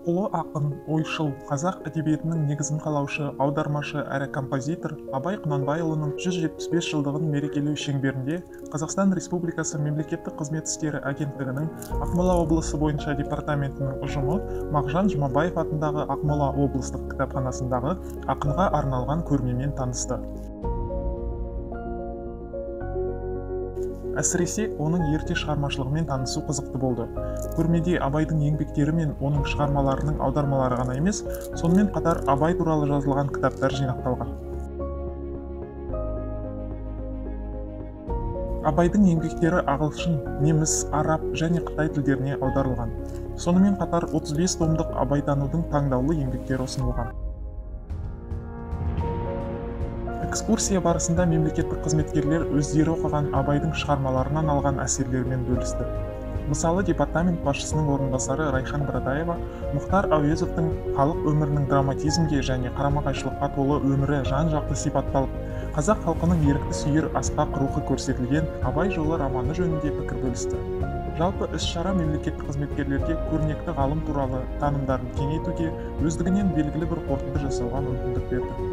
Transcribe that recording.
Ұлы ақын, ойшыл, қазақ әдебиетінің негізін қалаушы, аудармашы әрі композитор Абай Құнанбайұлының 175 жылдығын мерекелеу шеңберінде Қазақстан Республикасы Мемлекеттік Қызмет істері агенттігінің Ақмола облысы бойынша департаментінің ұжымы Мағжан Жұмабаев атындағы Ақмола облыстық кітапханасындағы ақынға арналған көрмемен танысты. Әсіресе оның ерте шығармашылығымен танысу қызықты болды. Көрмеде Абайдың еңбектері мен оның шығармаларының аудармалары ғана емес, сонымен қатар Абай туралы жазылған кітаптар жинақталған. Абайдың еңбектері ағылшын, неміс, араб және қытай тілдеріне аударылған. Сонымен қатар 35 томдық абайтанудың таңдаулы еңбектері ұсынылған. Экскурсия барысында мемлекеттік қызметкерлер өздері оқыған Абайдың шығармаларынан алған әсерлерімен бөлісті. Мысалы, департамент басшысының орынбасары Райхан Біратаева Мұхтар Әуезовтің халық өмірінің драматизмге және қарама-қайшылыққа толы өмірі жан-жақты сипатталып, қазақ халқының ерікті сүйер асқақ рухы көрсетілген Абай жолы романы жөнінде пікір бөлісті. Жалпы іс-шара мемлекеттік қызметкерлерге көрнекті ғалым туралы танымдарын кеңейтуге, өздігінен белгілі бір қорытынды жасауға мүмкіндік берді.